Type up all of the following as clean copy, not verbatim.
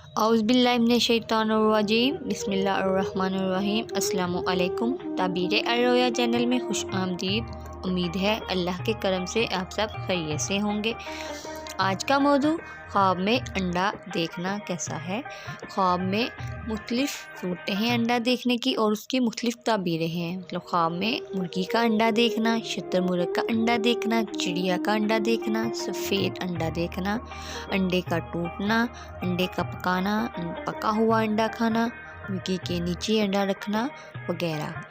औज़ुबिल्लाहिमिनश्शैतानिर्रजीम बिस्मिल्लाहिर्रहमानिर्रहीम। अस्सलामु अलैकुम। ताबीर अर्रोया चैनल में खुश आमदीद। उम्मीद है अल्लाह के करम से आप सब खैरियत से होंगे। आज का मौजू ख्वाब में अंडा देखना कैसा है। ख्वाब में मुख्तलिफ़ सूरतें हैं अंडा देखने की और उसकी मुख्तलिफ़ ताबीरें हैं। मतलब ख्वाब में मुर्गी का अंडा देखना, शुतुरमुर्ग का अंडा देखना, चिड़िया का अंडा देखना, सफ़ेद अंडा देखना, अंडे का टूटना, अंडे का पकाना, पका हुआ अंडा खाना, मुर्गी के नीचे अंडा रखना वगैरह।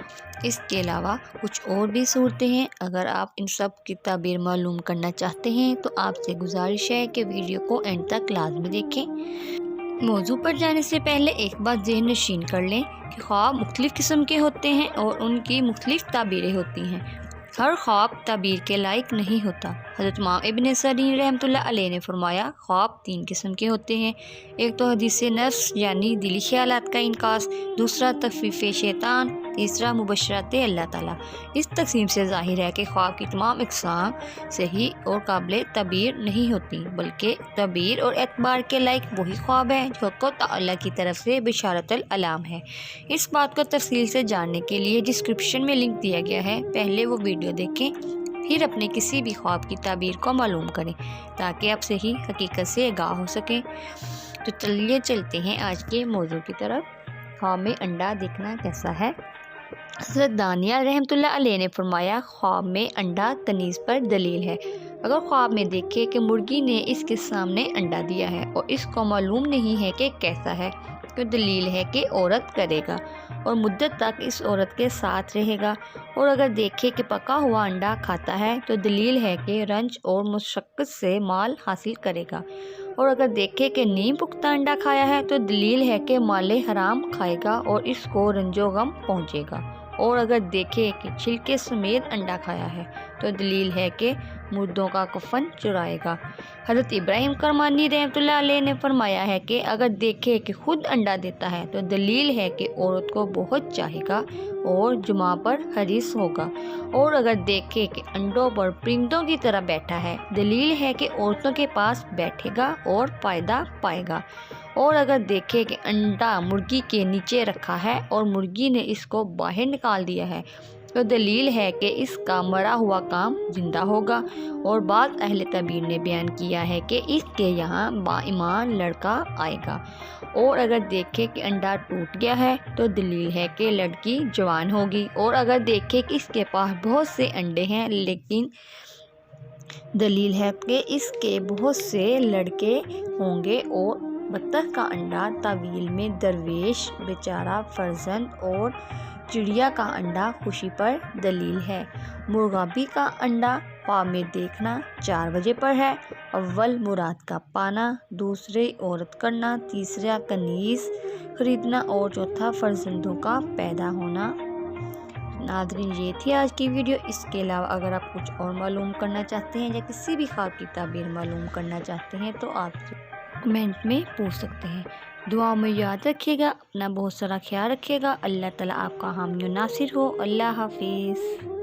इसके अलावा कुछ और भी सूरतें हैं। अगर आप इन सब की ताबीर मालूम करना चाहते हैं तो आपसे गुजारिश है कि वीडियो को एंड तक लाजमी देखें। मौजू पर जाने से पहले एक बात ज़हन नशीन कर लें कि ख्वाब मुख्तलिफ़ किस्म के होते हैं और उनकी मुख्तलिफ़ ताबीरें होती हैं। हर ख्वाब ताबीर के लायक नहीं होता। हज़रत इमाम इब्न सीरीन रहमतुल्लाह अलैह ने फरमाया, ख्वाब 3 किस्म के होते हैं। एक तो हदीस नफ्स यानी दिली ख्यालात का इनकास, दूसरा तफ़वीफ़ शैतान, तीसरा मुबशरात अल्लाह ताला। इस तक़सीम से ज़ाहिर है कि ख्वाब की तमाम इक़साम सही और काबिल तबीर नहीं होती, बल्कि तबीर और एतबार के लायक वही ख्वाब है जो को ताला की तरफ से बिशारतुल अलाम है। इस बात को तफसील से जानने के लिए डिस्क्रिप्शन में लिंक दिया गया है, पहले वो वीडियो देखें, फिर अपने किसी भी ख्वाब की ताबीर को मालूम करें ताकि आप सही हकीकत से आगाह हो सकें। तो चलिए चलते हैं आज के मौजू की तरफ। ख्वाब में अंडा देखना कैसा है। हज़रत दानिया रहमतुल्लाह अलैह ने फरमाया, ख्वाब में अंडा कनीज़ पर दलील है। अगर ख्वाब में देखे कि मुर्गी ने इसके सामने अंडा दिया है और इसको मालूम नहीं है कि कैसा है, तो दलील है कि औरत करेगा और मुद्दत तक इस औरत के साथ रहेगा। और अगर देखे कि पका हुआ अंडा खाता है तो दलील है कि रंज और मुशक्क़त से माल हासिल करेगा। और अगर देखे कि नीम पुख्ता अंडा खाया है तो दलील है कि माले हराम खाएगा और इसको रंजो गम पहुँचेगा। और अगर देखे कि छिलके समेत अंडा खाया है तो दलील है कि मुर्दों का कफन चुराएगा। हज़रत इब्राहिम करमानी रहमतुल्लाह अलैह ने फरमाया है कि अगर देखे कि खुद अंडा देता है तो दलील है कि औरत को बहुत चाहेगा और जुमा पर हरीस होगा। और अगर देखे कि अंडों पर परिंदों की तरह बैठा है, दलील है कि औरतों के पास बैठेगा और फ़ायदा पाएगा। और अगर देखे कि अंडा मुर्गी के नीचे रखा है और मुर्गी ने इसको बाहर निकाल दिया है तो दलील है कि इसका मरा हुआ काम जिंदा होगा। और बाद अहले तबीर ने बयान किया है कि इसके यहाँ बाईमान लड़का आएगा। और अगर देखे कि अंडा टूट गया है तो दलील है कि लड़की जवान होगी। और अगर देखे कि इसके पास बहुत से अंडे हैं लेकिन दलील है कि इसके बहुत से लड़के होंगे। और बत्तख का अंडा तावील में दरवेश बेचारा फर्जंद और चिड़िया का अंडा खुशी पर दलील है। मुर्गाबी का अंडा ख्वाब में देखना 4 बजे पर है। अव्वल मुराद का पाना, दूसरे औरत करना, तीसरा कनीज़ खरीदना और चौथा फर्जंदों का पैदा होना। नाज़रीन, ये थी आज की वीडियो। इसके अलावा अगर आप कुछ और मालूम करना चाहते हैं या किसी भी ख्वाब की ताबीर मालूम करना चाहते हैं तो आप कमेंट में पूछ सकते हैं। दुआ में याद रखिएगा, अपना बहुत सारा ख्याल रखिएगा। अल्लाह ताला आपका हामी और नासिर हो। अल्लाह हाफिज़।